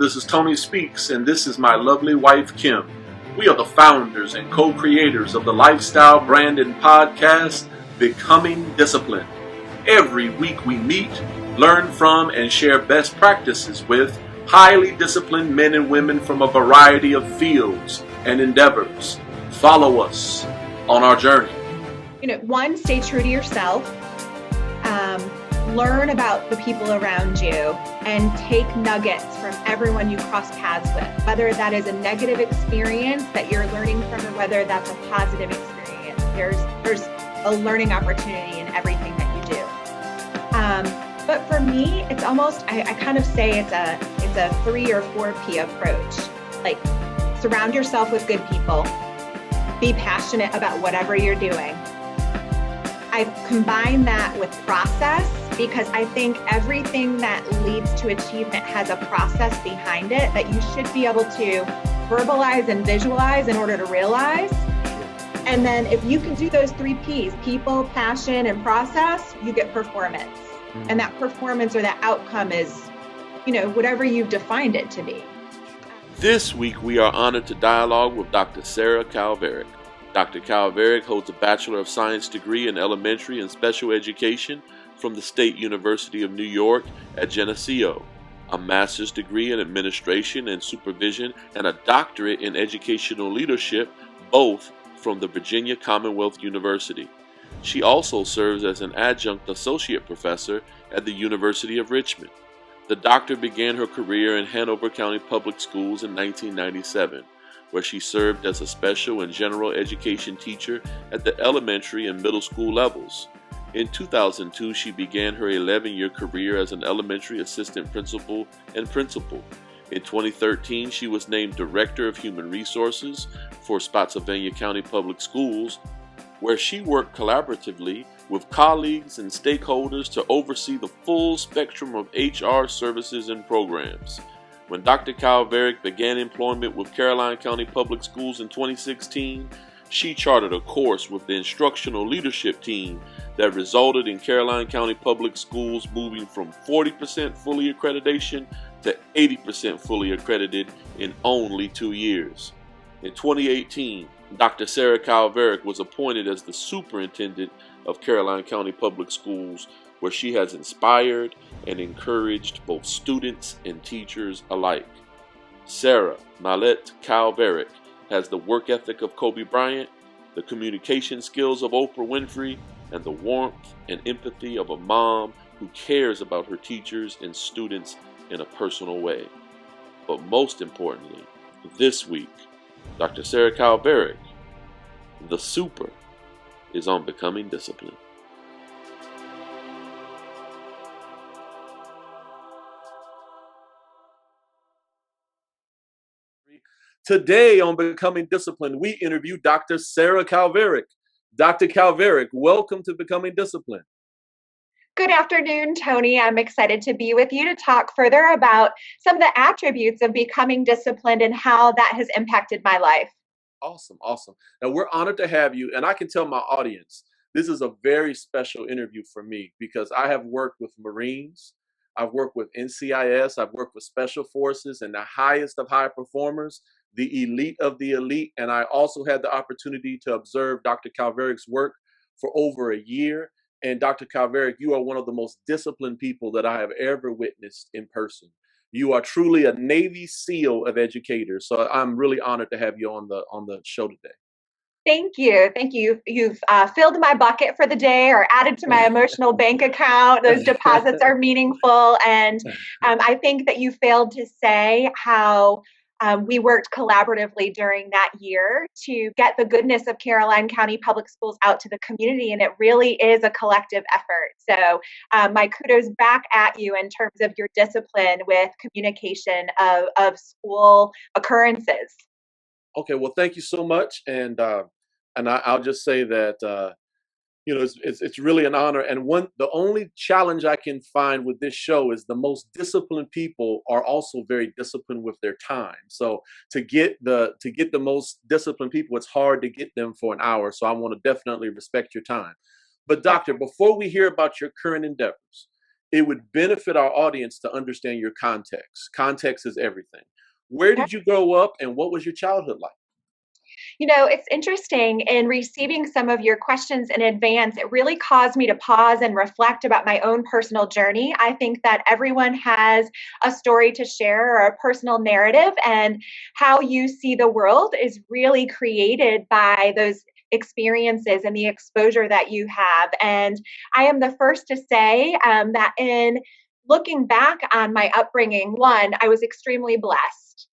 this is Tony Speaks, and this is my lovely wife, Kim. We are the founders and co-creators of the lifestyle brand and podcast, Becoming Disciplined. Every week we meet, learn from, and share best practices with highly disciplined men and women from a variety of fields and endeavors. Follow us on our journey. One, stay true to yourself. Learn about the people around you and take nuggets from everyone you cross paths with, whether that is a negative experience that you're learning from or whether that's a positive experience. There's a learning opportunity in everything that you do. But for me, it's almost, I kind of say it's a 3 or 4P approach. Like, surround yourself with good people. Be passionate about whatever you're doing. I've combined that with process because I think everything that leads to achievement has a process behind it that you should be able to verbalize and visualize in order to realize. And then if you can do those 3 Ps, people, passion, and process, you get performance. And that performance or that outcome is, whatever you've defined it to be. This week we are honored to dialogue with Dr. Sarah Calveric. Dr. Calveric holds a Bachelor of Science degree in elementary and special education from the State University of New York at Geneseo, a master's degree in administration and supervision, and a doctorate in educational leadership, both from the Virginia Commonwealth University. She also serves as an adjunct associate professor at the University of Richmond. The doctor began her career in Hanover County Public Schools in 1997. Where she served as a special and general education teacher at the elementary and middle school levels. In 2002, she began her 11-year career as an elementary assistant principal and principal. In 2013, she was named Director of Human Resources for Spotsylvania County Public Schools, where she worked collaboratively with colleagues and stakeholders to oversee the full spectrum of HR services and programs. When Dr. Calveric began employment with Caroline County Public Schools in 2016, she charted a course with the instructional leadership team that resulted in Caroline County Public Schools moving from 40% fully accreditation to 80% fully accredited in only 2 years. In 2018, Dr. Sarah Calveric was appointed as the Superintendent of Caroline County Public Schools, where she has inspired and encouraged both students and teachers alike. Sarah Mallette Calveric has the work ethic of Kobe Bryant, the communication skills of Oprah Winfrey, and the warmth and empathy of a mom who cares about her teachers and students in a personal way. But most importantly, this week, Dr. Sarah Calveric, the super, is on Becoming Disciplined. Today on Becoming Disciplined, we interview Dr. Sarah Calveric. Dr. Calveric, welcome to Becoming Disciplined. Good afternoon, Tony. I'm excited to be with you to talk further about some of the attributes of becoming disciplined and how that has impacted my life. Awesome. Now, we're honored to have you, and I can tell my audience, this is a very special interview for me because I have worked with Marines, I've worked with NCIS, I've worked with Special Forces and the highest of high performers, the elite of the elite, and I also had the opportunity to observe Dr. Calveric's work for over a year. And Dr. Calveric, you are one of the most disciplined people that I have ever witnessed in person. You are truly a Navy SEAL of educators, so I'm really honored to have you on the show today. Thank you. You've filled my bucket for the day or added to my emotional bank account. Those deposits are meaningful. And I think that you failed to say how we worked collaboratively during that year to get the goodness of Caroline County Public Schools out to the community. And it really is a collective effort. So my kudos back at you in terms of your discipline with communication of school occurrences. Okay, well, thank you so much. And I'll just say that, it's really an honor. And the only challenge I can find with this show is the most disciplined people are also very disciplined with their time. So to get the most disciplined people, it's hard to get them for an hour. So I want to definitely respect your time. But doctor, before we hear about your current endeavors, it would benefit our audience to understand your context. Context is everything. Where did you grow up and what was your childhood like? It's interesting in receiving some of your questions in advance. It really caused me to pause and reflect about my own personal journey. I think that everyone has a story to share or a personal narrative, and how you see the world is really created by those experiences and the exposure that you have. And I am the first to say that in looking back on my upbringing, one, I was extremely blessed.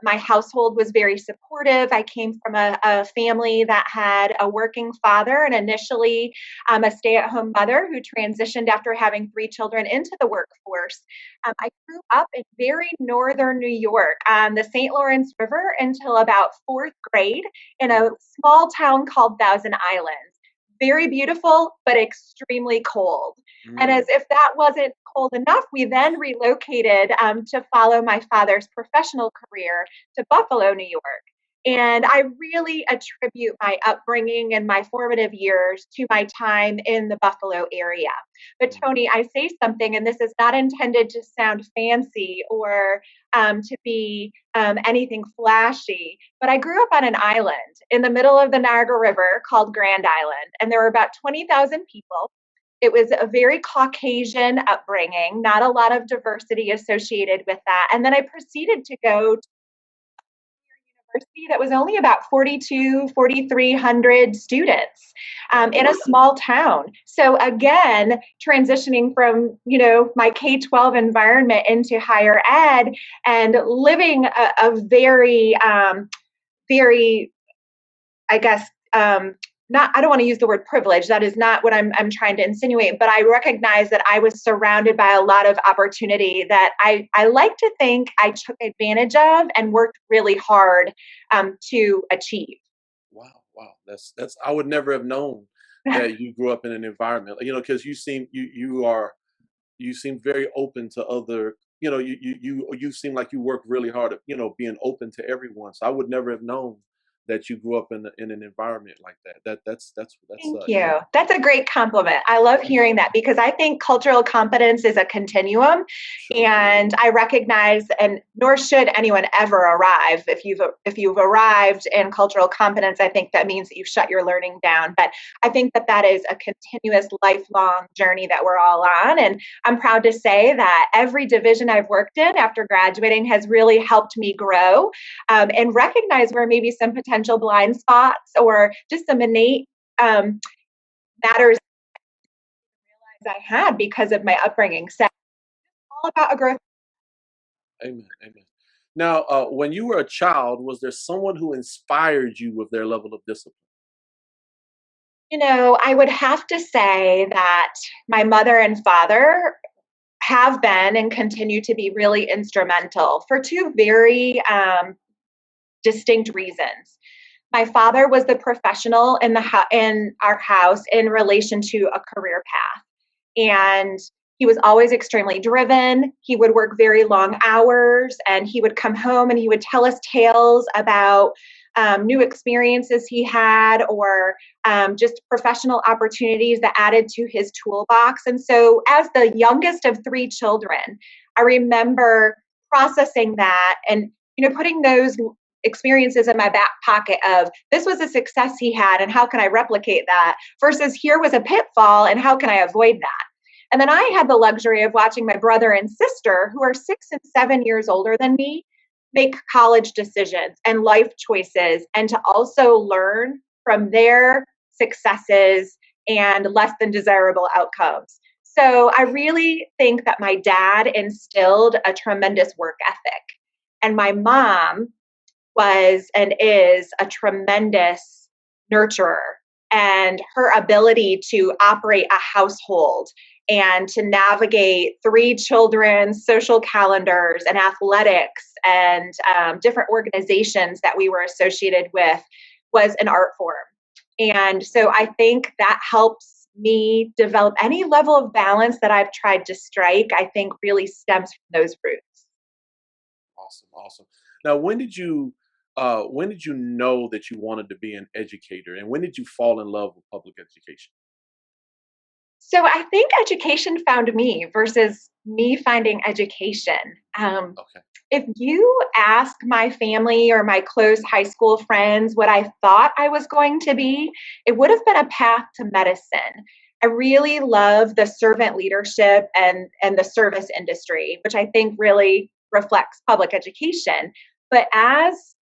My household was very supportive. I came from a family that had a working father and initially a stay at home mother who transitioned after having three children into the workforce. I grew up in very northern New York on the St. Lawrence River until about fourth grade in a small town called Thousand Islands. Very beautiful, but extremely cold. And as Mm. if that wasn't cold enough, we then relocated to follow my father's professional career to Buffalo, New York. And I really attribute my upbringing and my formative years to my time in the Buffalo area. But Mm. Tony, I say something, and this is not intended to sound fancy or to be anything flashy, but I grew up on an island in the middle of the Niagara River called Grand Island, and there were about 20,000 people. It was a very Caucasian upbringing, not a lot of diversity associated with that. And then I proceeded to go to a university that was only about 4,300 students Wow. in a small town. So again, transitioning from, my K-12 environment into higher ed and living a very, very, I guess, not, I don't want to use the word privilege. That is not what I'm trying to insinuate, but I recognize that I was surrounded by a lot of opportunity that I like to think I took advantage of and worked really hard to achieve. Wow, wow. That's I would never have known that you grew up in an environment, because you seem very open to other, you seem like you work really hard at, being open to everyone. So I would never have known that you grew up in an environment like that. That's Thank you. That's a great compliment. I love hearing that because I think cultural competence is a continuum, sure. and I recognize, and nor should anyone ever arrive. If you've arrived in cultural competence, I think that means that you've shut your learning down. But I think that that is a continuous, lifelong journey that we're all on, and I'm proud to say that every division I've worked in after graduating has really helped me grow and recognize where maybe some potential blind spots or just some innate matters I had because of my upbringing. So it's all about a growth. Amen. Amen. Now, when you were a child, was there someone who inspired you with their level of discipline? I would have to say that my mother and father have been and continue to be really instrumental for two very distinct reasons. My father was the professional in our house in relation to a career path. And he was always extremely driven. He would work very long hours and he would come home and he would tell us tales about new experiences he had or just professional opportunities that added to his toolbox. And so, as the youngest of three children, I remember processing that and putting those experiences in my back pocket of this was a success he had and how can I replicate that versus here was a pitfall and how can I avoid that. And then I had the luxury of watching my brother and sister, who are 6 and 7 years older than me, make college decisions and life choices, and to also learn from their successes and less than desirable outcomes. So I really think that my dad instilled a tremendous work ethic. And my mom was and is a tremendous nurturer, and her ability to operate a household and to navigate three children's social calendars and athletics and different organizations that we were associated with was an art form. And so I think that helps me develop any level of balance that I've tried to strike, I think really stems from those roots. Awesome, awesome. Now, when did you know that you wanted to be an educator, and when did you fall in love with public education? So I think education found me versus me finding education. Okay. If you ask my family or my close high school friends what I thought I was going to be, it would have been a path to medicine. I really love the servant leadership and the service industry, which I think really reflects public education. But as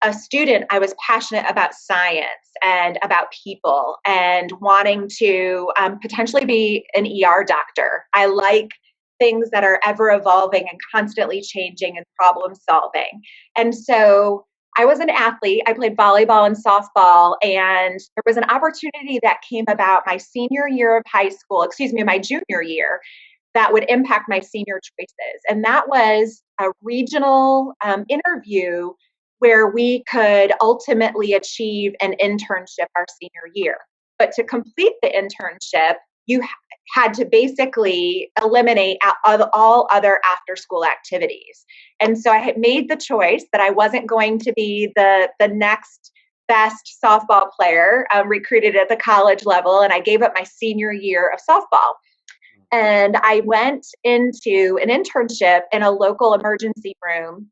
a student, I was passionate about science and about people and wanting to potentially be an ER doctor. I like things that are ever evolving and constantly changing and problem solving. And so I was an athlete. I played volleyball and softball, and there was an opportunity that came about my senior year of high school, excuse me, my junior year, that would impact my senior choices. And that was a regional interview where we could ultimately achieve an internship our senior year. But to complete the internship, you had to basically eliminate all other after school activities. And so I had made the choice that I wasn't going to be the next best softball player recruited at the college level. And I gave up my senior year of softball. And I went into an internship in a local emergency room.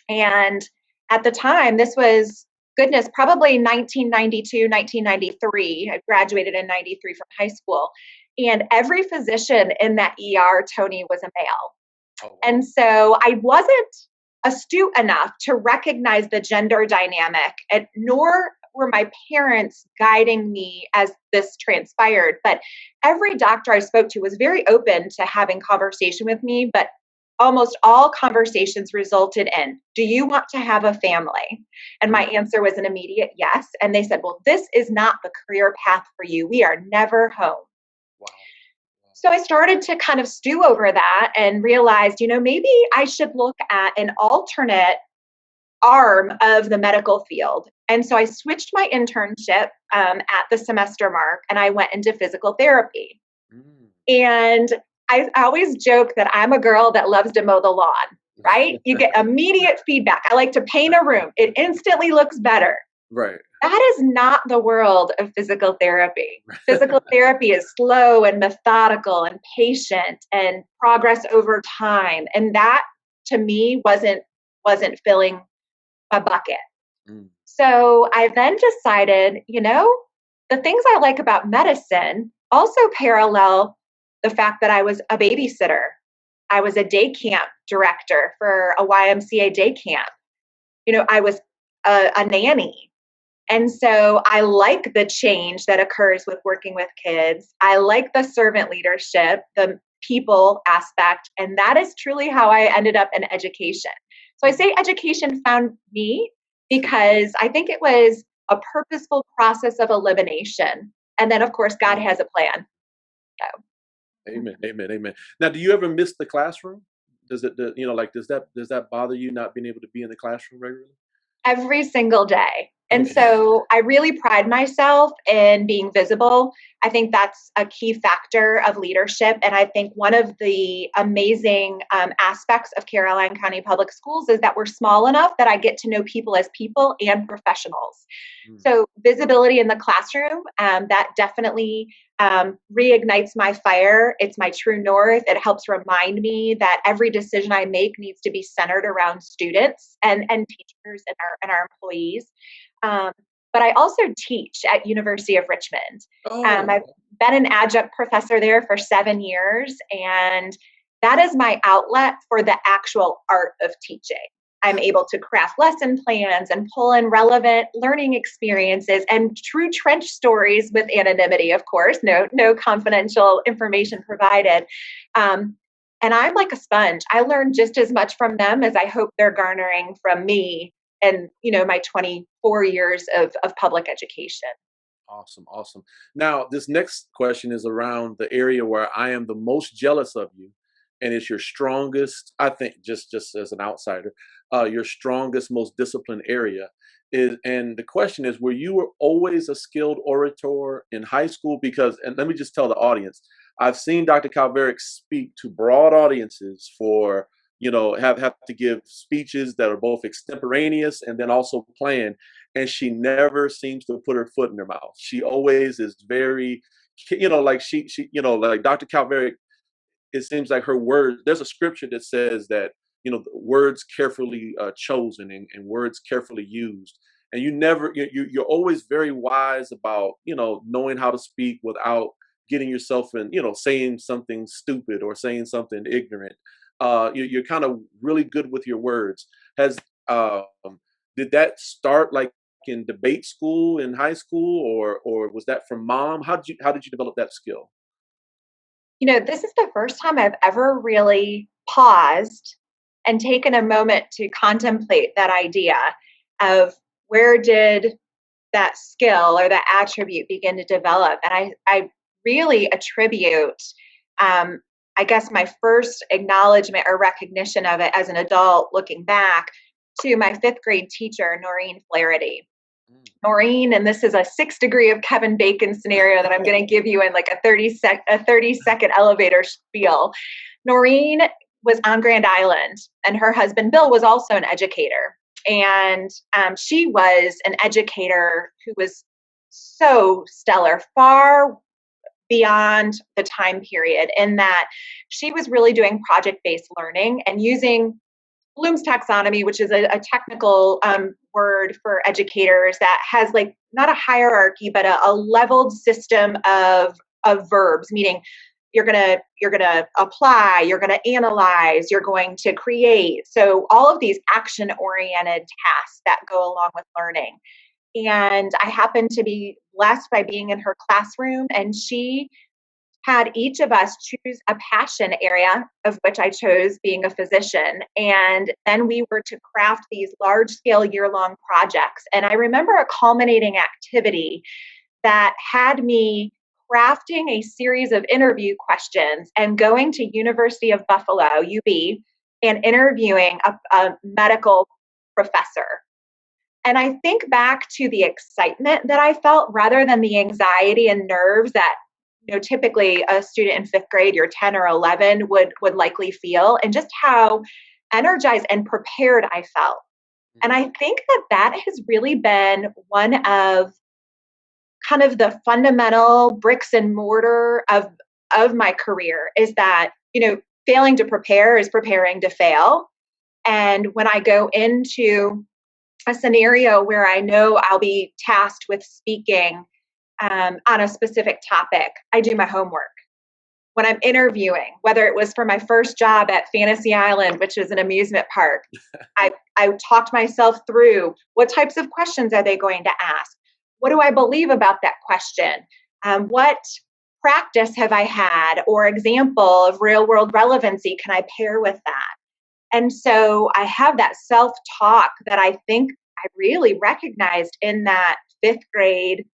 And at the time, this was, goodness, probably 1992, 1993. I graduated in 93 from high school. And every physician in that ER, Tony, was a male. Oh, wow. And so I wasn't astute enough to recognize the gender dynamic, and nor were my parents guiding me as this transpired. But every doctor I spoke to was very open to having conversation with me, but almost all conversations resulted in, do you want to have a family? And my answer was an immediate yes. And they said, well, this is not the career path for you. We are never home. Wow. So I started to kind of stew over that and realized, maybe I should look at an alternate arm of the medical field. And so I switched my internship at the semester mark, and I went into physical therapy. And I always joke that I'm a girl that loves to mow the lawn, right? You get immediate feedback. I like to paint a room. It instantly looks better. Right. That is not the world of physical therapy. Physical therapy is slow and methodical and patient and progress over time. And that, to me, wasn't filling my bucket. So I then decided, the things I like about medicine also parallel the fact that I was a babysitter. I was a day camp director for a YMCA day camp. I was a nanny. And so I like the change that occurs with working with kids. I like the servant leadership, the people aspect, and that is truly how I ended up in education. So I say education found me because I think it was a purposeful process of elimination. And then, of course, God has a plan. So. Amen, amen, amen. Now, do you ever miss the classroom? Does that bother you not being able to be in the classroom regularly? Every single day. And Okay. so I really pride myself in being visible. I think that's a key factor of leadership. And I think one of the amazing aspects of Caroline County Public Schools is that we're small enough that I get to know people as people and professionals. So visibility in the classroom, that definitely reignites my fire. It's my true north. It helps remind me that every decision I make needs to be centered around students and teachers and our employees. But I also teach at University of Richmond. I've been an adjunct professor there for 7 years, and that is my outlet for the actual art of teaching. I'm able to craft lesson plans and pull in relevant learning experiences and true trench stories with anonymity, of course, no confidential information provided. And I'm like a sponge. I learn just as much from them as I hope they're garnering from me and, my 24 years of public education. Awesome, awesome. Now, this next question is around the area where I am the most jealous of you, and it's your strongest, I think, just as an outsider, your strongest, most disciplined area. And the question is, were you always a skilled orator in high school? Because, and let me just tell the audience, I've seen Dr. Calveric speak to broad audiences for, have to give speeches that are both extemporaneous and then also planned. And she never seems to put her foot in her mouth. She always is very, like she, like Dr. Calveric, it seems like her words, there's a scripture that says that, words carefully chosen and words carefully used. And you never, you're always very wise about, knowing how to speak without getting yourself in, saying something stupid or saying something ignorant. You're kind of really good with your words. Um, did that start like in debate school in high school, or was that from mom? How did you develop that skill? This is the first time I've ever really paused and taken a moment to contemplate that idea of where did that skill or that attribute begin to develop. And I really attribute, I guess, my first acknowledgement or recognition of it as an adult looking back to my fifth grade teacher, Noreen Flaherty. Noreen, and this is a 6 degree of Kevin Bacon scenario that I'm going to give you in like a 30-second elevator spiel. Noreen was on Grand Island, and her husband Bill was also an educator. And she was an educator who was so stellar, far beyond the time period, in that she was really doing project-based learning and using Bloom's taxonomy, which is a technical word for educators that has like not a hierarchy, but a leveled system of verbs, meaning you're gonna apply, you're gonna analyze, you're going to create. So all of these action-oriented tasks that go along with learning. And I happened to be blessed by being in her classroom, and she had each of us choose a passion area, of which I chose being a physician. And then we were to craft these large scale year-long projects. And I remember a culminating activity that had me crafting a series of interview questions and going to University of Buffalo, UB, and interviewing a medical professor. And I think back to the excitement that I felt rather than the anxiety and nerves that typically a student in fifth grade, you're 10 or 11, would likely feel, and just how energized and prepared I felt. And I think that has really been one of kind of the fundamental bricks and mortar of my career, is that, failing to prepare is preparing to fail. And when I go into a scenario where I know I'll be tasked with speaking on a specific topic, I do my homework. When I'm interviewing, whether it was for my first job at Fantasy Island, which is an amusement park, I talked myself through what types of questions are they going to ask? What do I believe about that question? What practice have I had or example of real world relevancy can I pair with that? And so I have that self-talk that I think I really recognized in that fifth grade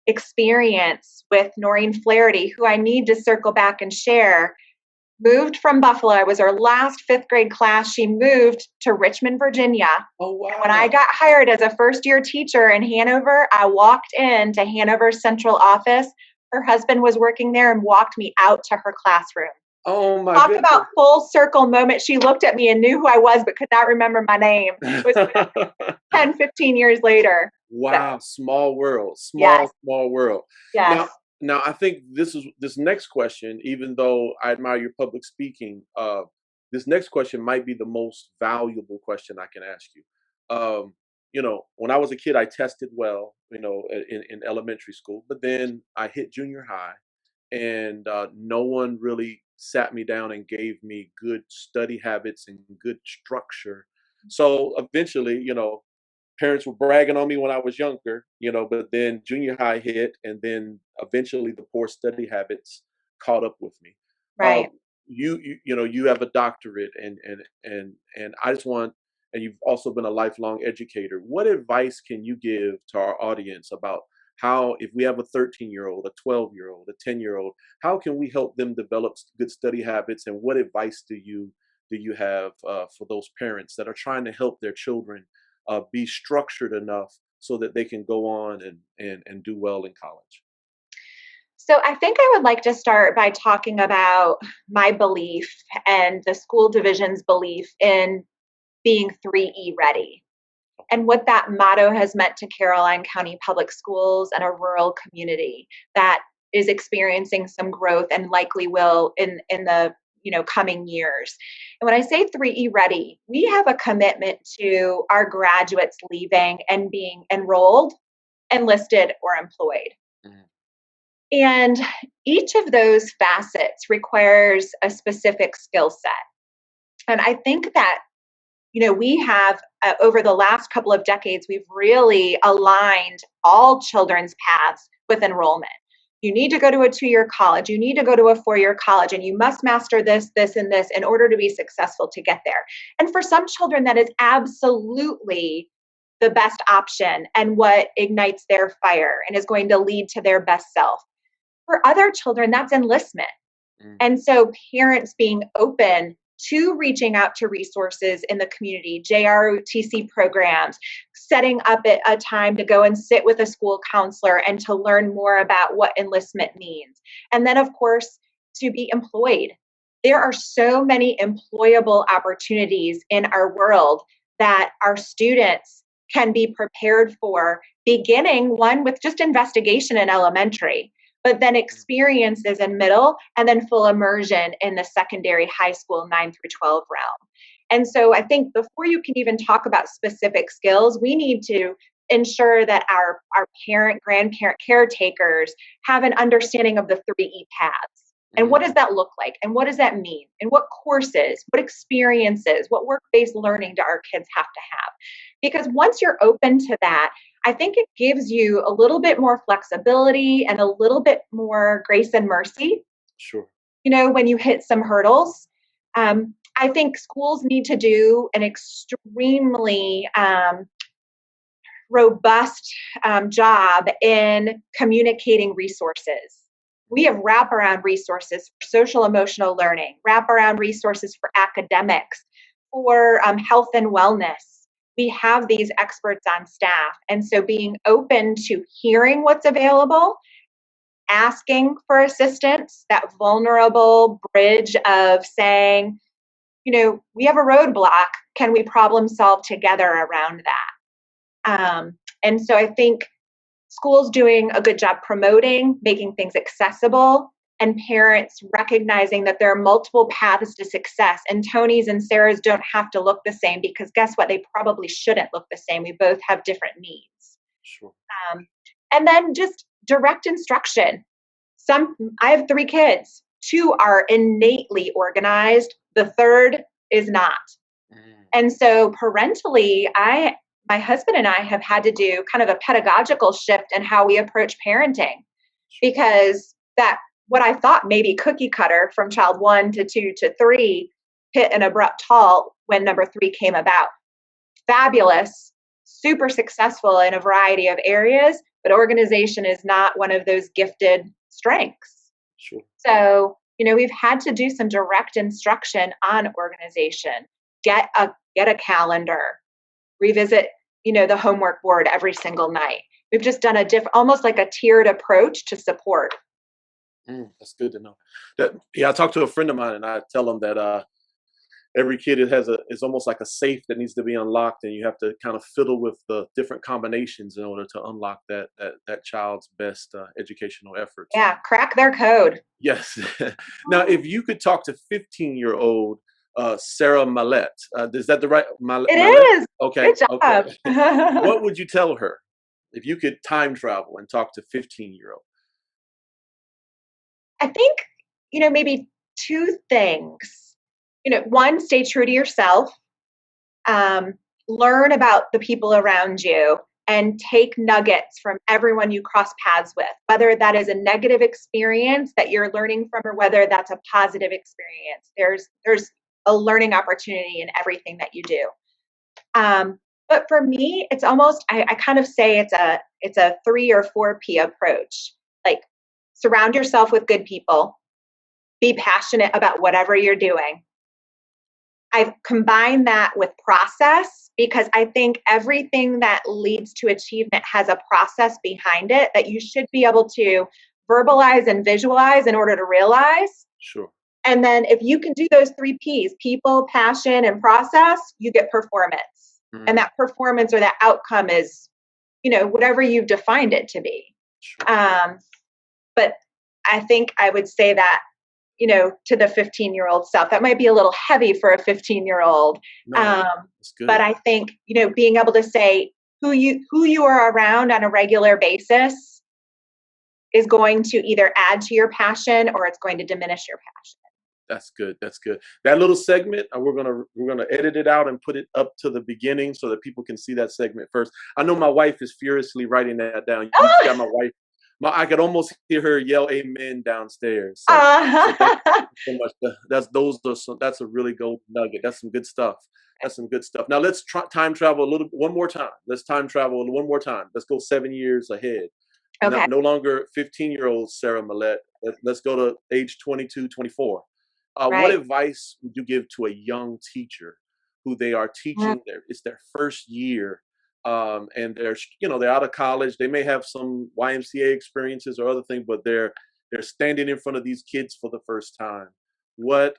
experience with Noreen Flaherty, who I need to circle back and share, moved from Buffalo. It was her last fifth grade class. She moved to Richmond, Virginia. Oh, wow. And when I got hired as a first-year teacher in Hanover, I walked into Hanover's central office. Her husband was working there and walked me out to her classroom. Oh my Talk goodness. about full circle moment. She looked at me and knew who I was, but could not remember my name. It was 10, 15 years later. Wow, small world, Yes. small world. Yes. Now I think this next question, even though I admire your public speaking, this next question might be the most valuable question I can ask you. When I was a kid, I tested well, in elementary school, but then I hit junior high, and no one really sat me down and gave me good study habits and good structure. So eventually, parents were bragging on me when I was younger, but then junior high hit, and then eventually the poor study habits caught up with me. Right. You have a doctorate, and I just want, and you've also been a lifelong educator. What advice can you give to our audience about how, if we have a 13-year-old, a 12-year-old, a 10-year-old, how can we help them develop good study habits? And what advice do you have for those parents that are trying to help their children be structured enough so that they can go on and do well in college? So I think I would like to start by talking about my belief and the school division's belief in being 3E ready, and what that motto has meant to Caroline County Public Schools and a rural community. That is experiencing some growth and likely will in the coming years. And when I say 3E ready, we have a commitment to our graduates leaving and being enrolled, enlisted, or employed. Mm. And each of those facets requires a specific skill set. And I think that, we have, over the last couple of decades, we've really aligned all children's paths with enrollment. You need to go to a 2-year college, you need to go to a 4-year college, and you must master this, this, and this in order to be successful to get there. And for some children, that is absolutely the best option and what ignites their fire and is going to lead to their best self. For other children, that's enlistment. Mm. And so parents being open to reaching out to resources in the community, JROTC programs, setting up a time to go and sit with a school counselor and to learn more about what enlistment means. And then, of course, to be employed. There are so many employable opportunities in our world that our students can be prepared for, beginning one with just investigation in elementary, but then experiences in middle, and then full immersion in the secondary high school 9 through 12 realm. And so I think before you can even talk about specific skills, we need to ensure that our parent, grandparent, caretakers have an understanding of the 3E paths. And what does that look like? And what does that mean? And what courses, what experiences, what work-based learning do our kids have to have? Because once you're open to that, I think it gives you a little bit more flexibility and a little bit more grace and mercy. Sure. When you hit some hurdles. I think schools need to do an extremely robust job in communicating resources. We have wraparound resources for social emotional learning, wraparound resources for academics, for health and wellness. We have these experts on staff. And so being open to hearing what's available, asking for assistance, that vulnerable bridge of saying, we have a roadblock. Can we problem solve together around that? And so I think schools doing a good job promoting, making things accessible, and parents recognizing that there are multiple paths to success, and Tony's and Sarah's don't have to look the same, because guess what? They probably shouldn't look the same. We both have different needs. Sure. And then just direct instruction. I have 3 kids. 2 are innately organized. The 3rd is not. And so parentally, my husband and I have had to do kind of a pedagogical shift in how we approach parenting, because that what I thought maybe cookie cutter from child 1 to 2 to 3 hit an abrupt halt when number 3 came about. Fabulous, super successful in a variety of areas, but organization is not one of those gifted strengths. Sure. So, we've had to do some direct instruction on organization, get a calendar, revisit, the homework board every single night. We've just done almost like a tiered approach to support. That's good to know. I talked to a friend of mine, and I tell him that every kid is almost like a safe that needs to be unlocked, and you have to kind of fiddle with the different combinations in order to unlock that child's best educational efforts. Yeah, crack their code. Yes. Now, if you could talk to 15-year-old Sarah Mallette, is that the right? It is. Okay. Good job. Okay. What would you tell her if you could time travel and talk to 15-year-old? I think, maybe 2 things. One, stay true to yourself. Learn about the people around you and take nuggets from everyone you cross paths with, whether that is a negative experience that you're learning from or whether that's a positive experience. There's a learning opportunity in everything that you do. But for me, it's almost, I kind of say it's a 3 or 4P approach. Like, surround yourself with good people, be passionate about whatever you're doing. I've combined that with process, because I think everything that leads to achievement has a process behind it that you should be able to verbalize and visualize in order to realize. Sure. And then if you can do those 3 Ps, people, passion, and process, you get performance. And that performance or that outcome is, whatever you've defined it to be. Sure. But I think I would say that, to the 15-year-old self, that might be a little heavy for a 15-year-old. No, that's good. But I think, being able to say who you are around on a regular basis is going to either add to your passion or it's going to diminish your passion. That's good. That's good. That little segment, we're gonna edit it out and put it up to the beginning so that people can see that segment first. I know my wife is furiously writing that down. You just got my wife. I could almost hear her yell "Amen" downstairs. So thank you so much. That's a really gold nugget. That's some good stuff. That's some good stuff. Now let's time travel one more time. Let's time travel one more time. Let's go 7 years ahead. Okay. No longer 15-year-old Sarah Millette. Let's go to age 22, 24. Right. What advice would you give to a young teacher who they are teaching it's their first year, and they're out of college. They may have some YMCA experiences or other things, but they're standing in front of these kids for the first time. What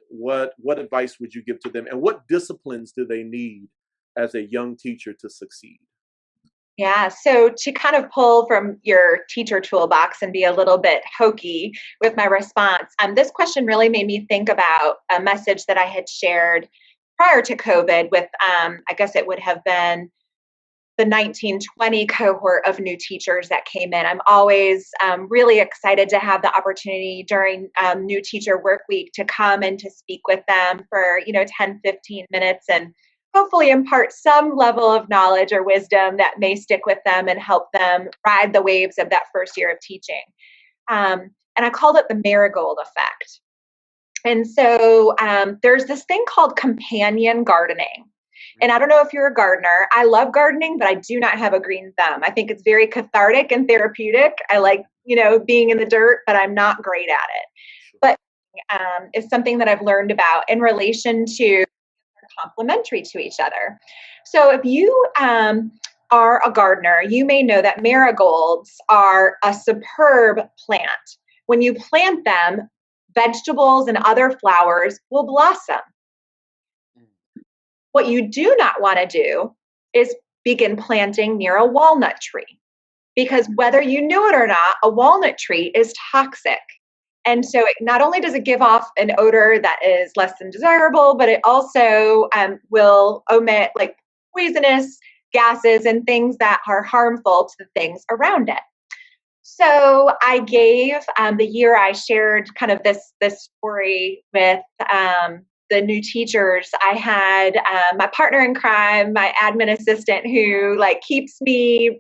advice would you give to them, and what disciplines do they need as a young teacher to succeed? Yeah, so to kind of pull from your teacher toolbox and be a little bit hokey with my response, this question really made me think about a message that I had shared prior to COVID with, I guess it would have been the 1920 cohort of new teachers that came in. I'm always really excited to have the opportunity during New Teacher Work Week to come and to speak with them for 10, 15 minutes and hopefully impart some level of knowledge or wisdom that may stick with them and help them ride the waves of that first year of teaching. And I called it the Marigold Effect. And so there's this thing called companion gardening. And I don't know if you're a gardener. I love gardening, but I do not have a green thumb. I think it's very cathartic and therapeutic. I like, being in the dirt, but I'm not great at it. But it's something that I've learned about in relation to complementary to each other. So if you are a gardener, you may know that marigolds are a superb plant. When you plant them, vegetables and other flowers will blossom. What you do not want to do is begin planting near a walnut tree, because whether you knew it or not, a walnut tree is toxic. And so not only does it give off an odor that is less than desirable, but it also will emit like poisonous gases and things that are harmful to the things around it. So I gave the year I shared kind of this story with the new teachers. I had my partner in crime, my admin assistant, who keeps me,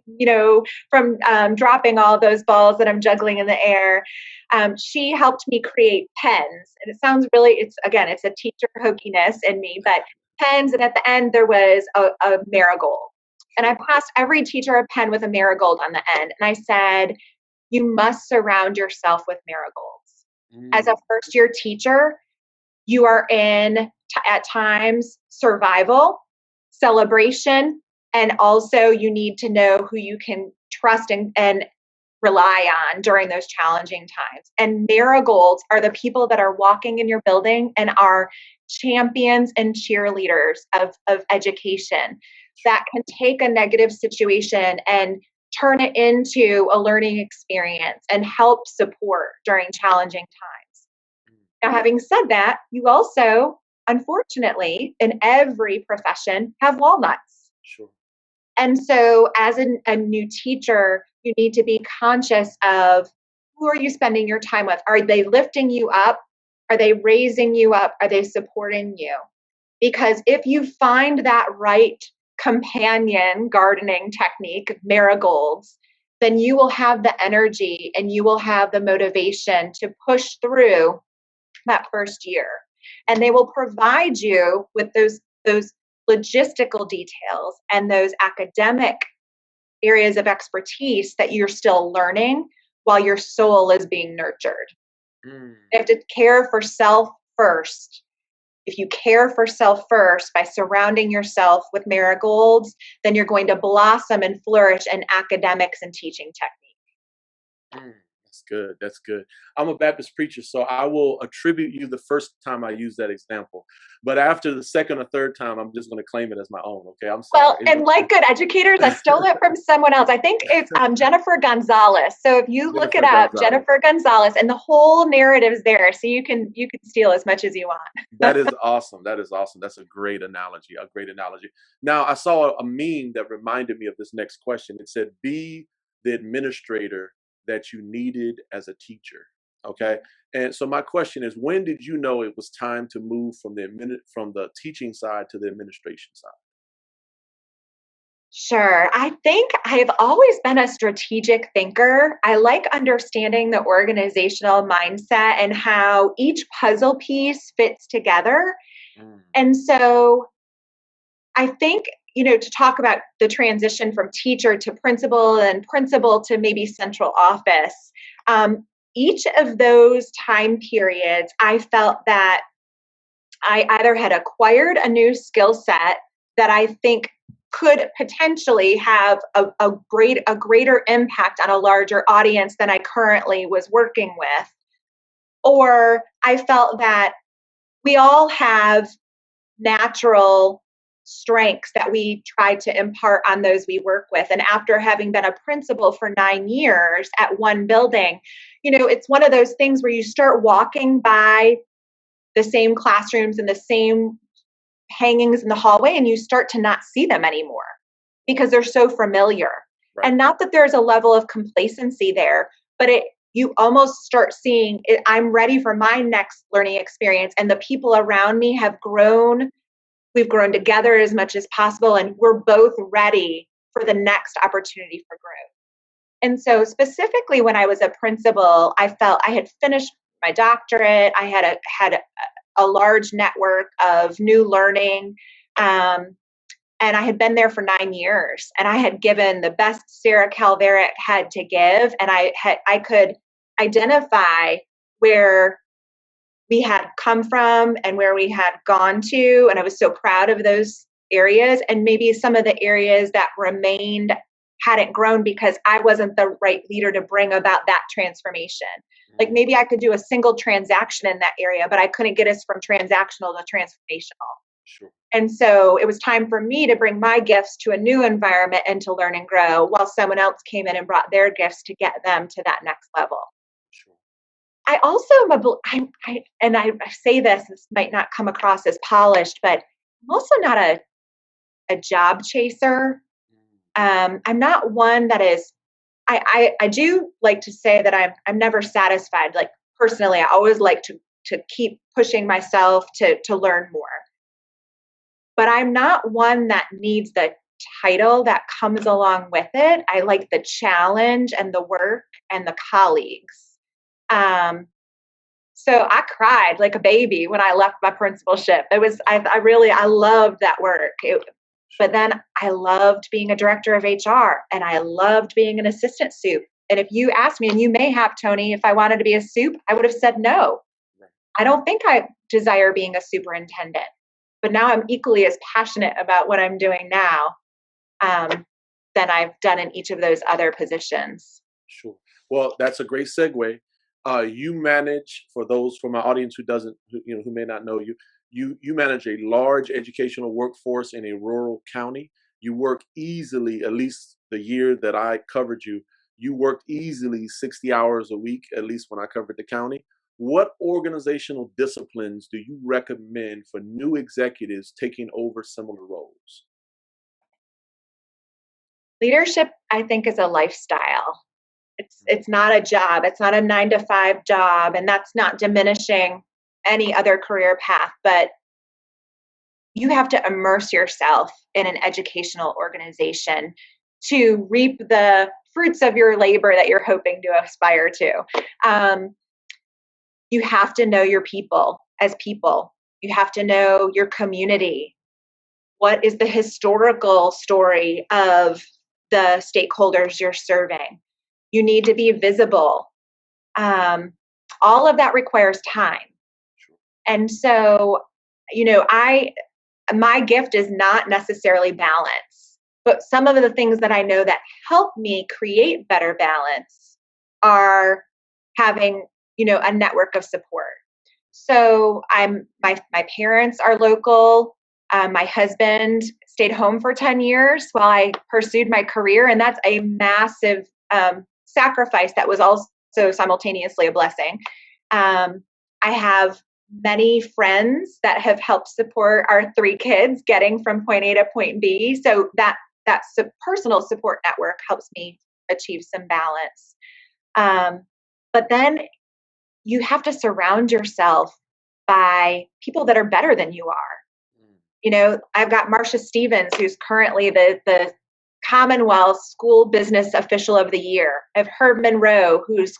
from dropping all those balls that I'm juggling in the air. She helped me create pens, and it sounds really, it's a teacher hokiness in me, but pens. And at the end there was a marigold, and I passed every teacher a pen with a marigold on the end, and I said, you must surround yourself with marigolds. As a first year teacher, you are in at times survival, celebration, and also you need to know who you can trust and rely on during those challenging times. And marigolds are the people that are walking in your building and are champions and cheerleaders of education that can take a negative situation and turn it into a learning experience and help support during challenging times. Now, having said that, you also, unfortunately, in every profession, have walnuts. Sure. And so as a new teacher, you need to be conscious of who are you spending your time with? Are they lifting you up? Are they raising you up? Are they supporting you? Because if you find that right companion gardening technique, marigolds, then you will have the energy and you will have the motivation to push through that first year. And they will provide you with those logistical details and those academic areas of expertise that you're still learning while your soul is being nurtured. You have to care for self first. If you care for self first by surrounding yourself with marigolds, then you're going to blossom and flourish in academics and teaching technique. That's good. That's good. I'm a Baptist preacher, so I will attribute you the first time I use that example. But after the second or third time, I'm just going to claim it as my own. Okay, I'm Well, sorry. and like good educators, I stole it from someone else. I think it's Jennifer Gonzalez. So if you look it Jennifer up, Gonzalez. Jennifer Gonzalez, and the whole narrative's there, so you can steal as much as you want. That is awesome. That is awesome. That's a great analogy. A great analogy. Now, I saw a meme that reminded me of this next question. It said, "Be the administrator that you needed as a teacher." Okay. And so my question is, when did you know it was time to move from the teaching side to the administration side? Sure. I think I've always been a strategic thinker. I like understanding the organizational mindset and how each puzzle piece fits together. Mm. And so I think, to talk about the transition from teacher to principal and principal to maybe central office, each of those time periods, I felt that I either had acquired a new skill set that I think could potentially have a greater impact on a larger audience than I currently was working with, or I felt that we all have natural strengths that we try to impart on those we work with. And after having been a principal for 9 years at one building, it's one of those things where you start walking by the same classrooms and the same hangings in the hallway, and you start to not see them anymore because they're so familiar. Right. And not that there's a level of complacency there, but you almost start seeing it, I'm ready for my next learning experience, and the people around me have grown. We've grown together as much as possible, and we're both ready for the next opportunity for growth. And so specifically when I was a principal, I felt I had finished my doctorate. I had a large network of new learning. And I had been there for 9 years, and I had given the best Sarah Calveric had to give. And I could identify where we had come from and where we had gone to. And I was so proud of those areas, and maybe some of the areas that remained hadn't grown because I wasn't the right leader to bring about that transformation. Like maybe I could do a single transaction in that area, but I couldn't get us from transactional to transformational. Sure. And so it was time for me to bring my gifts to a new environment and to learn and grow, while someone else came in and brought their gifts to get them to that next level. Sure. I also I say this might not come across as polished, but I'm also not a job chaser. I'm not one that is, I do like to say that I'm never satisfied. Like personally, I always like to keep pushing myself to learn more. But I'm not one that needs the title that comes along with it. I like the challenge and the work and the colleagues. So I cried like a baby when I left my principalship. I loved that work. But then I loved being a director of HR, and I loved being an assistant soup. And if you asked me, and you may have, Tony, if I wanted to be a soup, I would have said no. I don't think I desire being a superintendent. But now I'm equally as passionate about what I'm doing now than I've done in each of those other positions. Sure. Well, that's a great segue. You manage, for those from my audience who may not know you, you manage a large educational workforce in a rural county. You work easily, at least the year that I covered you, you worked easily 60 hours a week, at least when I covered the county. What organizational disciplines do you recommend for new executives taking over similar roles? Leadership, I think, is a lifestyle. It's not a job. It's not a 9-to-5 job, and that's not diminishing any other career path, but you have to immerse yourself in an educational organization to reap the fruits of your labor that you're hoping to aspire to. You have to know your people as people. You have to know your community. What is the historical story of the stakeholders you're serving? You need to be visible. All of that requires time. And so, my gift is not necessarily balance, but some of the things that I know that help me create better balance are having, a network of support. So my parents are local. My husband stayed home for 10 years while I pursued my career. And that's a massive sacrifice that was also simultaneously a blessing. I have many friends that have helped support our 3 kids getting from point A to point B. So that personal support network helps me achieve some balance. But then you have to surround yourself by people that are better than you are. I've got Marcia Stevens, who's currently the Commonwealth School Business Official of the Year. I have Herb Monroe, who's,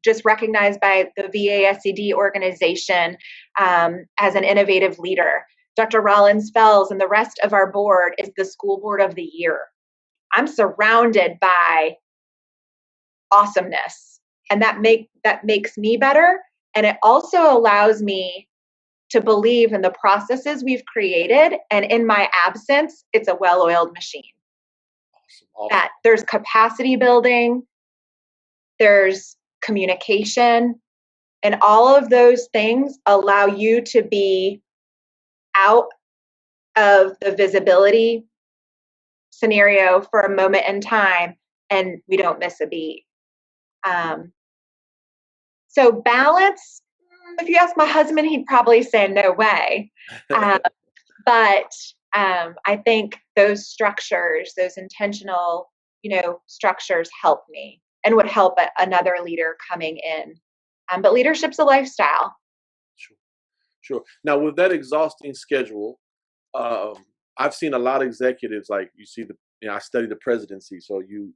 just recognized by the VASCD organization as an innovative leader. Dr. Rollins Fells and the rest of our board is the School Board of the Year. I'm surrounded by awesomeness, and that makes me better. And it also allows me to believe in the processes we've created. And in my absence, it's a well-oiled machine. Awesome. That there's capacity building, there's communication, and all of those things allow you to be out of the visibility scenario for a moment in time, and we don't miss a beat. So balance, if you ask my husband, he'd probably say no way. But I think those structures, those intentional, structures help me and would help another leader coming in. But leadership's a lifestyle. Sure. Now, with that exhausting schedule, I've seen a lot of executives, like you see I study the presidency. So you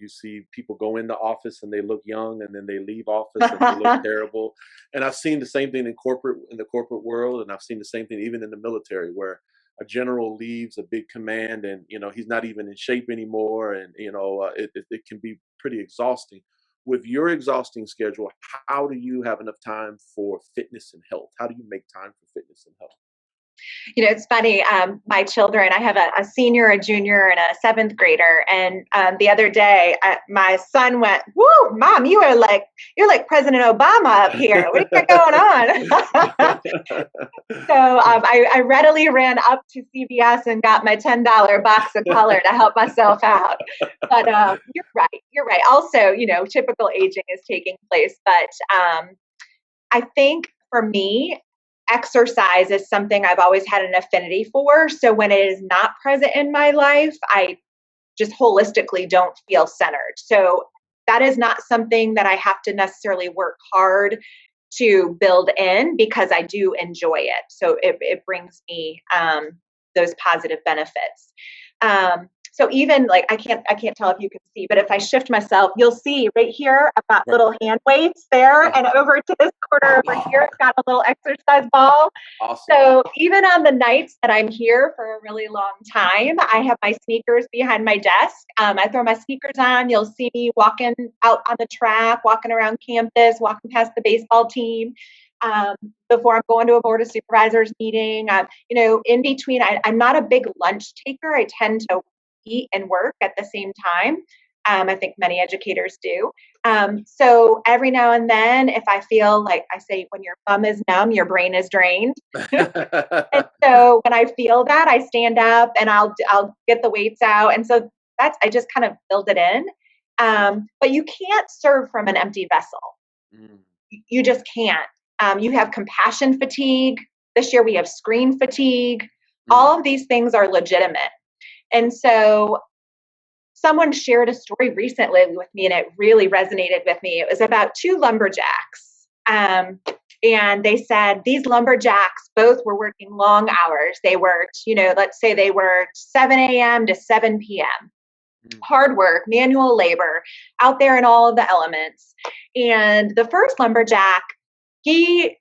see people go into office and they look young, and then they leave office and they look terrible. And I've seen the same thing in the corporate world. And I've seen the same thing even in the military, where a general leaves a big command and, he's not even in shape anymore. And, it can be pretty exhausting. With your exhausting schedule, how do you have enough time for fitness and health? How do you make time for fitness and health? It's funny. My children, I have a senior, a junior, and a 7th grader. And the other day, my son went, "Woo, Mom, you're like President Obama up here. What do you got going on?" So I readily ran up to CVS and got my $10 box of color to help myself out. But you're right. Also, typical aging is taking place. But I think for me, exercise is something I've always had an affinity for. So when it is not present in my life, I just holistically don't feel centered. So that is not something that I have to necessarily work hard to build in, because I do enjoy it. So it brings me those positive benefits. So even like, I can't tell if you can see, but if I shift myself, you'll see right here, I've got little hand weights there, and over to this corner over here, I've got a little exercise ball. Awesome. So even on the nights that I'm here for a really long time, I have my sneakers behind my desk. I throw my sneakers on. You'll see me walking out on the track, walking around campus, walking past the baseball team. Before I'm going to a board of supervisors meeting, in between, I'm not a big lunch taker. I tend to eat and work at the same time. I think many educators do. So every now and then, if I feel like, I say, when your thumb is numb, your brain is drained. And so when I feel that, I stand up and I'll get the weights out. And so I just kind of build it in. But you can't serve from an empty vessel. You just can't. You have compassion fatigue. This year we have screen fatigue. All of these things are legitimate. And so someone shared a story recently with me, and it really resonated with me. It was about 2 lumberjacks. And they said these lumberjacks both were working long hours. They worked, let's say they worked 7 a.m. to 7 p.m. Hard work, manual labor, out there in all of the elements. And the first lumberjack,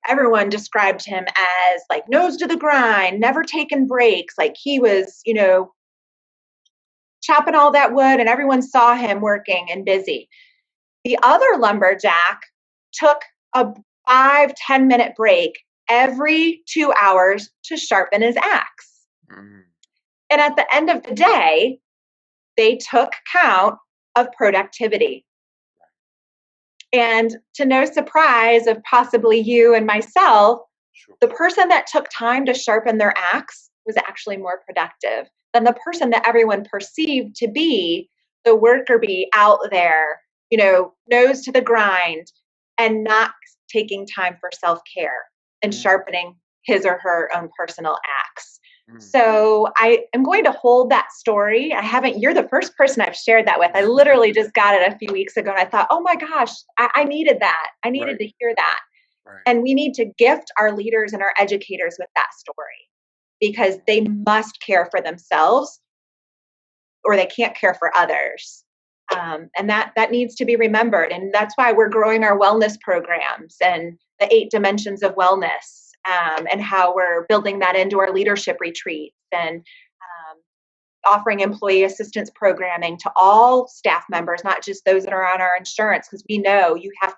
everyone described him as like nose to the grind, never taking breaks. Like he was, chopping all that wood, and everyone saw him working and busy. The other lumberjack took a 5-10 minute break every 2 hours to sharpen his axe. And at the end of the day, they took count of productivity. And to no surprise of possibly you and myself, Sure. the person that took time to sharpen their axe was actually more productive than the person that everyone perceived to be the worker bee out there, nose to the grind and not taking time for self-care and sharpening his or her own personal axe. So I am going to hold that story. You're the first person I've shared that with. I literally just got it a few weeks ago and I thought, oh my gosh, I needed that. I needed to hear that. Right. And we need to gift our leaders and our educators with that story because they must care for themselves or they can't care for others. And that needs to be remembered. And that's why we're growing our wellness programs and the 8 dimensions of wellness, and how we're building that into our leadership retreats and offering employee assistance programming to all staff members, not just those that are on our insurance, because we know you have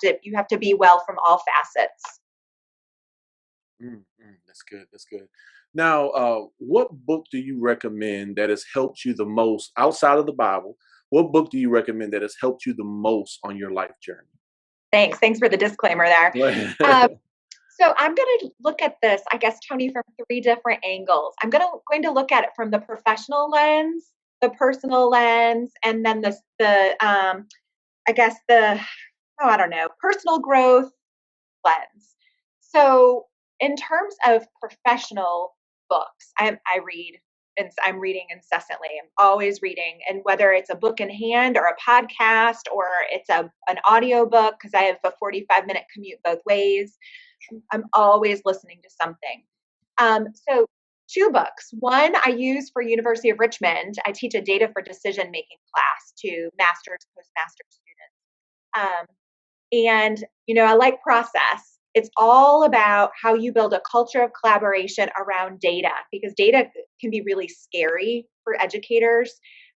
to be well from all facets. That's good. That's good. Now, what book do you recommend that has helped you the most outside of the Bible? What book do you recommend that has helped you the most on your life journey? Thanks for the disclaimer there. So I'm going to look at this, I guess, Tony, from 3 different angles. I'm going to look at it from the professional lens, the personal lens, and then personal growth lens. So in terms of professional books, I read, and I'm reading incessantly. I'm always reading, and whether it's a book in hand or a podcast or it's an audio book, because I have a 45-minute commute both ways, I'm always listening to something. So 2 books. One I use for University of Richmond. I teach a data for decision making class to master's, postmaster's students. And I like process. It's all about how you build a culture of collaboration around data, because data can be really scary for educators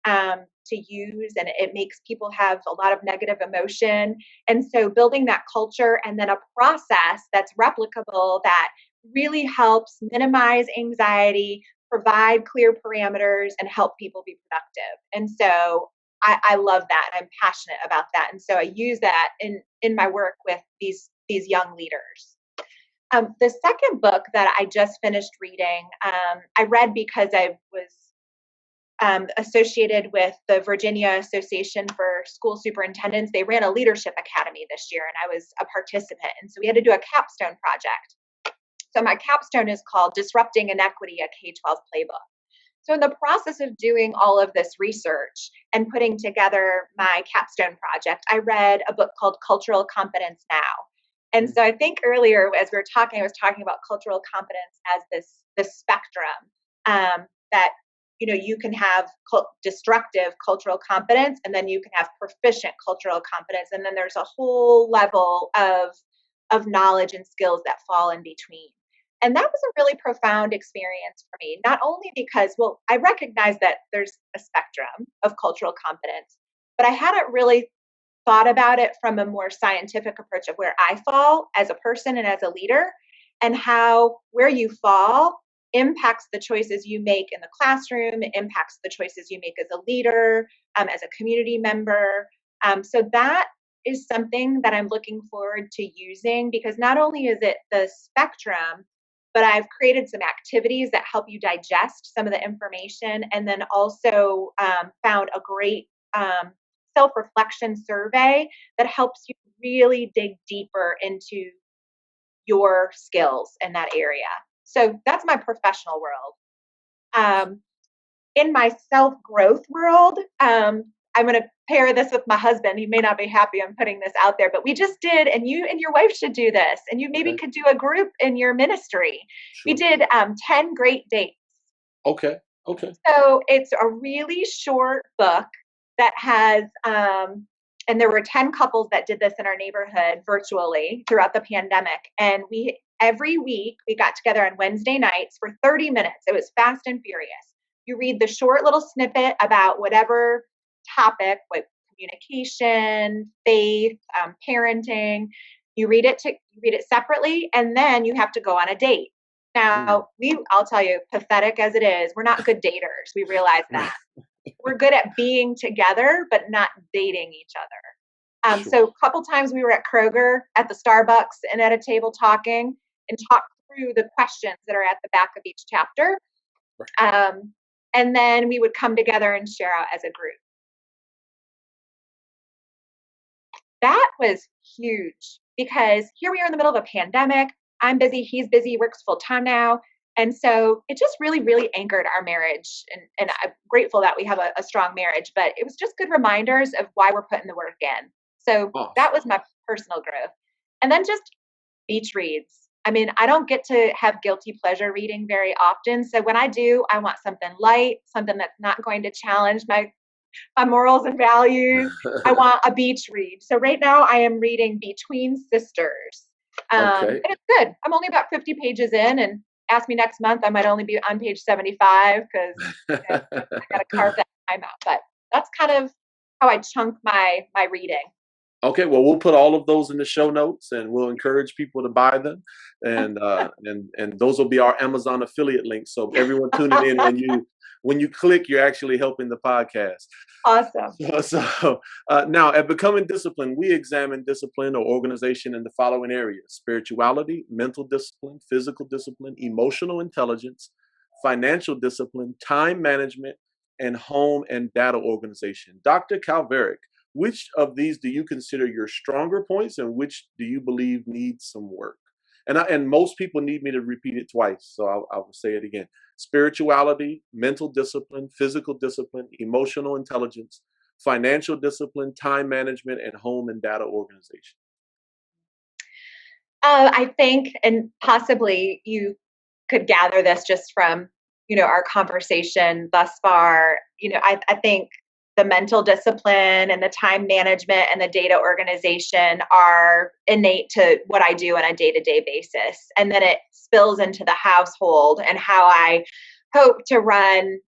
to use, and it makes people have a lot of negative emotion. And so building that culture and then a process that's replicable that really helps minimize anxiety, provide clear parameters, and help people be productive. And so I love that. I'm passionate about that. And so I use that in my work with these young leaders. The second book that I just finished reading, I read because I was associated with the Virginia Association for School Superintendents. They ran a leadership academy this year, and I was a participant. And so we had to do a capstone project. So my capstone is called Disrupting Inequity, a K-12 Playbook. So in the process of doing all of this research and putting together my capstone project, I read a book called Cultural Competence Now. And so I think earlier, as we were talking, I was talking about cultural competence as this spectrum that you can have destructive cultural competence, and then you can have proficient cultural competence, and then there's a whole level of knowledge and skills that fall in between. And that was a really profound experience for me, not only because, I recognize that there's a spectrum of cultural competence, but I hadn't really thought about it from a more scientific approach of where I fall as a person and as a leader, and how where you fall impacts the choices you make in the classroom, it impacts the choices you make as a leader, as a community member. So that is something that I'm looking forward to using, because not only is it the spectrum, but I've created some activities that help you digest some of the information, and then also found a great self-reflection survey that helps you really dig deeper into your skills in that area. So that's my professional world. In my self-growth world, I'm going to pair this with my husband. He may not be happy I'm putting this out there, but we just did, and you and your wife should do this, and you maybe could do a group in your ministry. Sure. We did 10 great dates. Okay. So it's a really short book that has, and there were 10 couples that did this in our neighborhood virtually throughout the pandemic. And every week we got together on Wednesday nights for 30 minutes. It was fast and furious. You read the short little snippet about whatever topic, like communication, faith, parenting. You read it separately, and then you have to go on a date. Now, I'll tell you, pathetic as it is, we're not good daters. We realize that. We're good at being together, but not dating each Sure. So a couple times we were at Kroger, at the Starbucks, and at a table talking and talked through the questions that are at the back of each chapter. And then we would come together and share out as a group. That was huge because here we are in the middle of a pandemic. I'm busy, he's busy, works full time now. And so it just really, really anchored our marriage. And I'm grateful that we have a strong marriage, but it was just good reminders of why we're putting the work in. So that was my personal growth. And then just beach reads. I mean, I don't get to have guilty pleasure reading very often. So when I do, I want something light, something that's not going to challenge my morals and values. I want a beach read. So right now I am reading Between Sisters. And it's good. I'm only about 50 pages in, and ask me next month, I might only be on page 75 because I got to carve that time out. But that's kind of how I chunk my reading. Okay, well, we'll put all of those in the show notes, and we'll encourage people to buy them, and those will be our Amazon affiliate links. So everyone tuning in, when you click, you're actually helping the podcast. Awesome. So now, at Becoming Disciplined, we examine discipline or organization in the following areas: spirituality, mental discipline, physical discipline, emotional intelligence, financial discipline, time management, and home and data organization. Dr. Calveric, which of these do you consider your stronger points, and which do you believe needs some work? And most people need me to repeat it twice, so I will say it again. Spirituality, mental discipline, physical discipline, emotional intelligence, financial discipline, time management, and home and data organization. I think, and possibly you could gather this just from, our conversation thus far, I think the mental discipline and the time management and the data organization are innate to what I do on a day-to-day basis. And then it spills into the household and how I hope to run,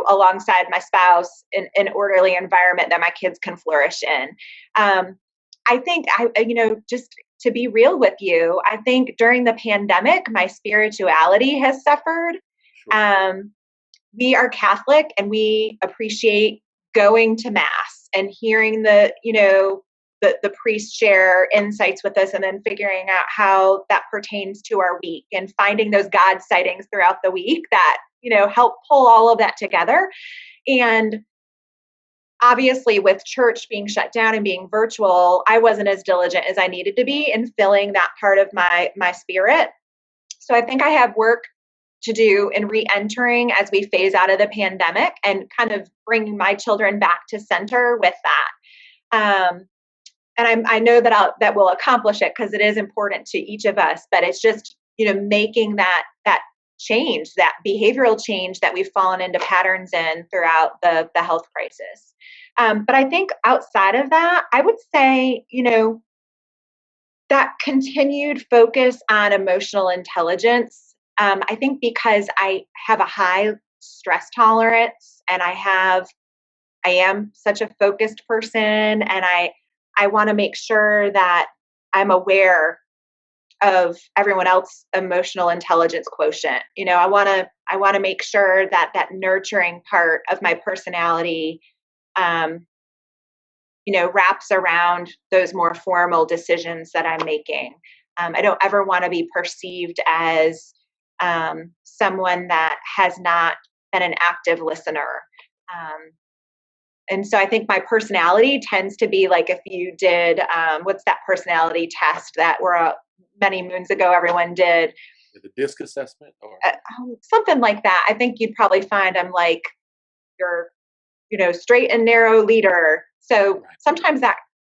alongside my spouse in an orderly environment that my kids can flourish in. I think just to be real with you, I think during the pandemic, my spirituality has suffered. Sure. We are Catholic and we appreciate going to mass and hearing the priest share insights with us, and then figuring out how that pertains to our week and finding those God sightings throughout the week that, help pull all of that together. And obviously with church being shut down and being virtual, I wasn't as diligent as I needed to be in filling that part of my spirit. So I think I have work to do in re-entering as we phase out of the pandemic and kind of bringing my children back to center with that. And I know that we'll accomplish it because it is important to each of us, but it's just, making that change, that behavioral change that we've fallen into patterns in throughout the health crisis. But I think outside of that, I would say, that continued focus on emotional intelligence. I think because I have a high stress tolerance and I am such a focused person, and I want to make sure that I'm aware of everyone else's emotional intelligence quotient. I want to make sure that that nurturing part of my personality, wraps around those more formal decisions that I'm making. I don't ever want to be perceived as someone that has not been an active listener. And so I think my personality tends to be like, if you did, what's that personality test that many moons ago everyone did? The DISC assessment? Or something like that. I think you'd probably find I'm like your, straight and narrow leader. So sometimes that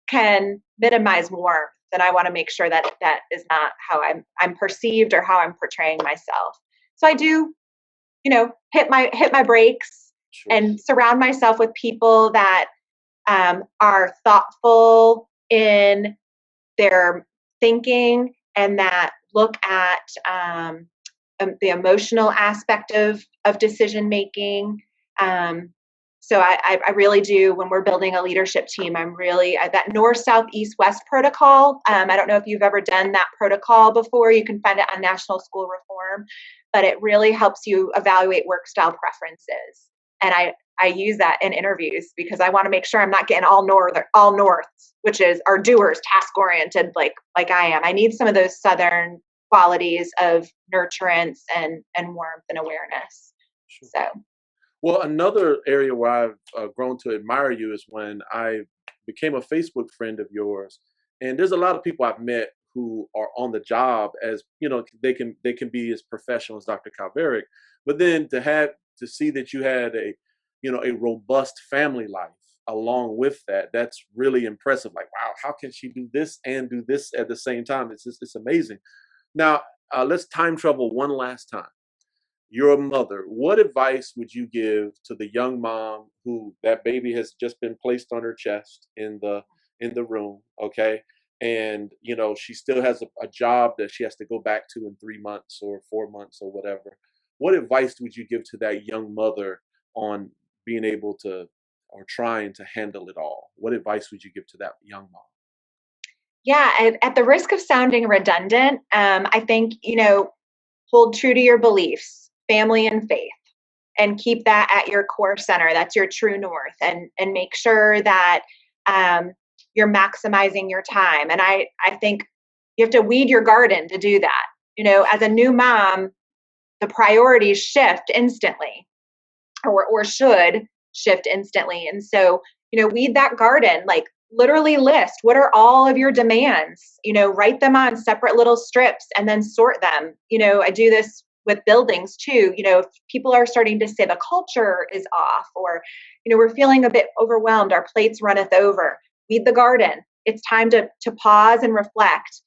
can minimize warmth, and I want to make sure that that is not how I'm perceived or how I'm portraying myself. So I do, hit my brakes. Sure. And surround myself with people that are thoughtful in their thinking and that look at the emotional aspect of decision making. So I really do, when we're building a leadership team, that north, south, east, west protocol. I don't know if you've ever done that protocol before. You can find it on National School Reform, but it really helps you evaluate work style preferences. And I use that in interviews because I want to make sure I'm not getting all norths, which is our doers, task oriented, like I am. I need some of those Southern qualities of nurturance and warmth and awareness. Sure. So, Well, another area where I've grown to admire you is when I became a Facebook friend of yours. And there's a lot of people I've met who are on the job as, they can be as professional as Dr. Calveric, but then to see that you had a robust family life along with that, that's really impressive. Like, wow, how can she do this and do this at the same time? It's amazing. Now, let's time travel one last time. You're a mother. What advice would you give to the young mom who that baby has just been placed on her chest in the room, okay? And she still has a job that she has to go back to in 3 months or 4 months or whatever. What advice would you give to that young mother on being able to or trying to handle it all? What advice would you give to that young mom? yeah, at the risk of sounding redundant, I think, hold true to your beliefs, family and faith, and keep that at your core center. That's your true north, and make sure that you're maximizing your time. And I think you have to weed your garden to do that. As a new mom, the priorities shift instantly, or should shift instantly. And so, weed that garden, like literally list what are all of your demands, write them on separate little strips and then sort them. I do this with buildings too. If people are starting to say the culture is off, or, we're feeling a bit overwhelmed, our plates runneth over, weed the garden. It's time to pause and reflect.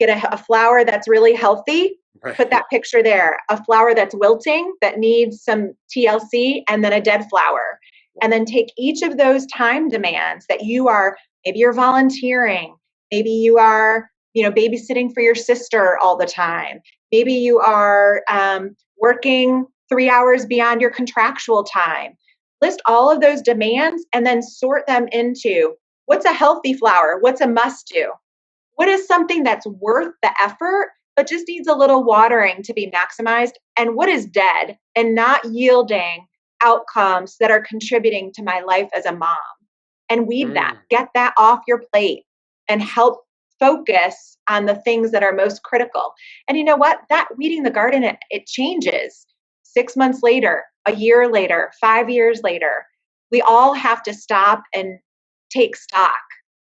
Get a flower that's really healthy. Right. Put that picture there. A flower that's wilting, that needs some TLC, and then a dead flower. And then take each of those time demands that maybe you're volunteering, maybe you are, babysitting for your sister all the time. Maybe you are working 3 hours beyond your contractual time. List all of those demands and then sort them into what's a healthy flower, what's a must do, what is something that's worth the effort but just needs a little watering to be maximized, and what is dead and not yielding outcomes that are contributing to my life as a mom. And weed that, get that off your plate, and help focus on the things that are most critical. And you know what? That weeding the garden, it changes 6 months later, a year later, 5 years later. We all have to stop and take stock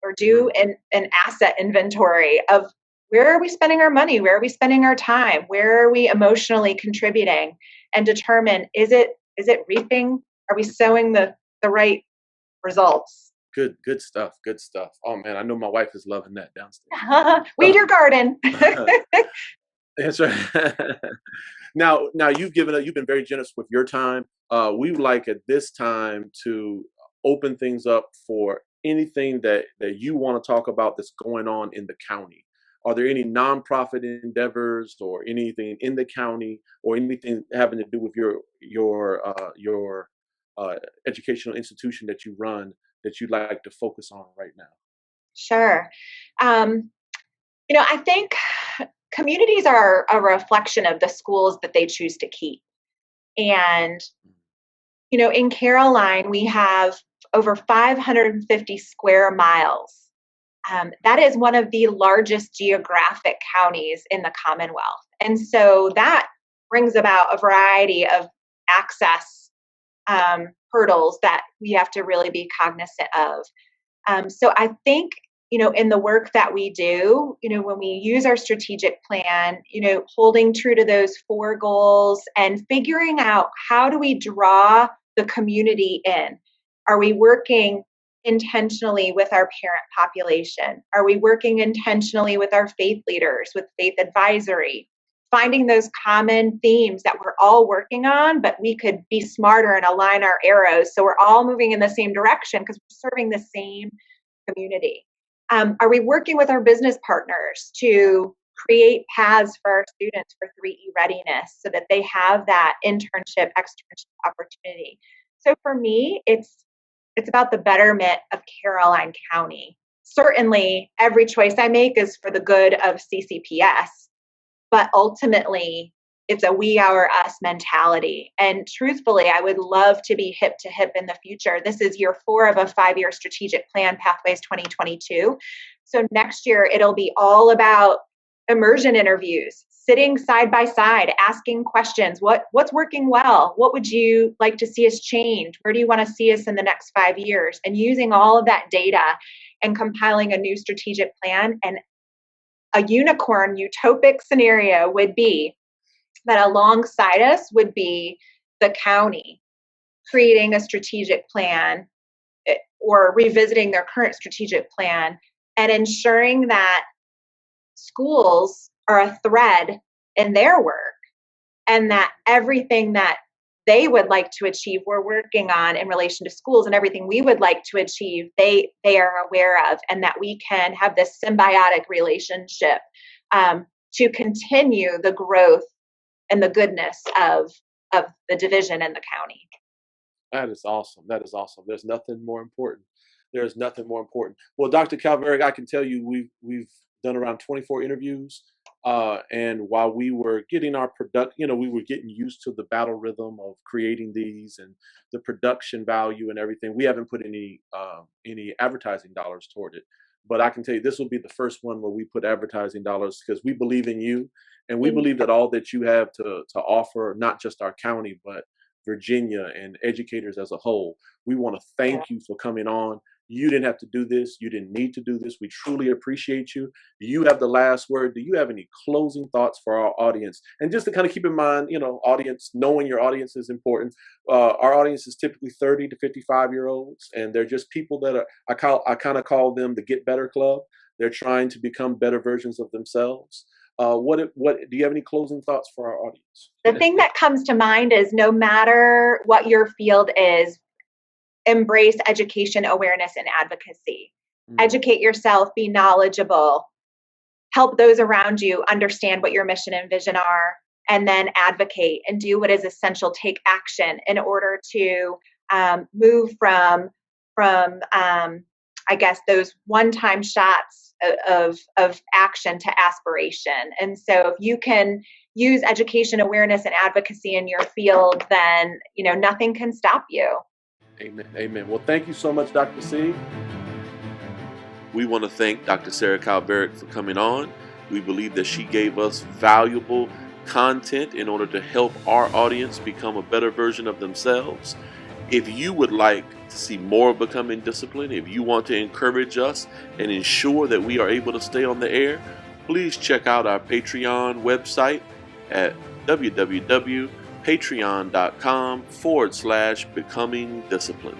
or do an asset inventory of where are we spending our money? Where are we spending our time? Where are we emotionally contributing? And determine, is it reaping? Are we sowing the right results? Good stuff. Good stuff. Oh man, I know my wife is loving that downstairs. Weed your garden. That's right. Now you've been very generous with your time. We would like at this time to open things up for anything that you want to talk about that's going on in the county. Are there any nonprofit endeavors or anything in the county or anything having to do with your educational institution that you run that you'd like to focus on right now? Sure. I think communities are a reflection of the schools that they choose to keep. And, in Caroline, we have over 550 square miles. That is one of the largest geographic counties in the Commonwealth. And so that brings about a variety of access hurdles that we have to really be cognizant of. So I think, in the work that we do, when we use our strategic plan, holding true to those 4 goals and figuring out how do we draw the community in? Are we working intentionally with our parent population? Are we working intentionally with our faith leaders, with faith advisory? Finding those common themes that we're all working on, but we could be smarter and align our arrows so we're all moving in the same direction because we're serving the same community. Are we working with our business partners to create paths for our students for 3E readiness so that they have that internship, externship opportunity? So for me, it's about the betterment of Caroline County. Certainly, every choice I make is for the good of CCPS, but ultimately, it's a we, our, us mentality. And truthfully, I would love to be hip to hip in the future. This is year 4 of a 5-year strategic plan, Pathways 2022. So next year, it'll be all about immersion interviews, sitting side by side, asking questions. What's working well? What would you like to see us change? Where do you want to see us in the next 5 years? And using all of that data and compiling a new strategic plan. And a unicorn utopic scenario would be that alongside us would be the county creating a strategic plan or revisiting their current strategic plan and ensuring that schools are a thread in their work and that everything that they would like to achieve, we're working on in relation to schools, and everything we would like to achieve, they are aware of, and that we can have this symbiotic relationship to continue the growth and the goodness of the division and the county. That is awesome. That is awesome. There's nothing more important. There's nothing more important. Well, Dr. Calveric, I can tell you we've done around 24 interviews. And while we were getting our we were getting used to the battle rhythm of creating these and the production value and everything. We haven't put any advertising dollars toward it. But I can tell you this will be the first one where we put advertising dollars because we believe in you. And we believe that all that you have to offer, not just our county, but Virginia and educators as a whole. We want to thank you for coming on. You didn't have to do this. You didn't need to do this. We truly appreciate you. You have the last word. Do you have any closing thoughts for our audience? And just to kind of keep in mind, audience, knowing your audience is important. Our audience is typically 30 to 55-year-olds, and they're just people that I kind of call them the Get Better Club. They're trying to become better versions of themselves. What do you have any closing thoughts for our audience? The thing that comes to mind is no matter what your field is, embrace education, awareness, and advocacy. Educate yourself, be knowledgeable, help those around you understand what your mission and vision are, and then advocate and do what is essential. Take action in order to move from those one-time shots of action to aspiration. And so if you can use education, awareness, and advocacy in your field, then nothing can stop you. Amen. Amen. Well, thank you so much, Dr. C. We want to thank Dr. Sarah Calveric for coming on. We believe that she gave us valuable content in order to help our audience become a better version of themselves. If you would like to see more of Becoming Disciplined, if you want to encourage us and ensure that we are able to stay on the air, please check out our Patreon website at www.patreon.com/becoming disciplined.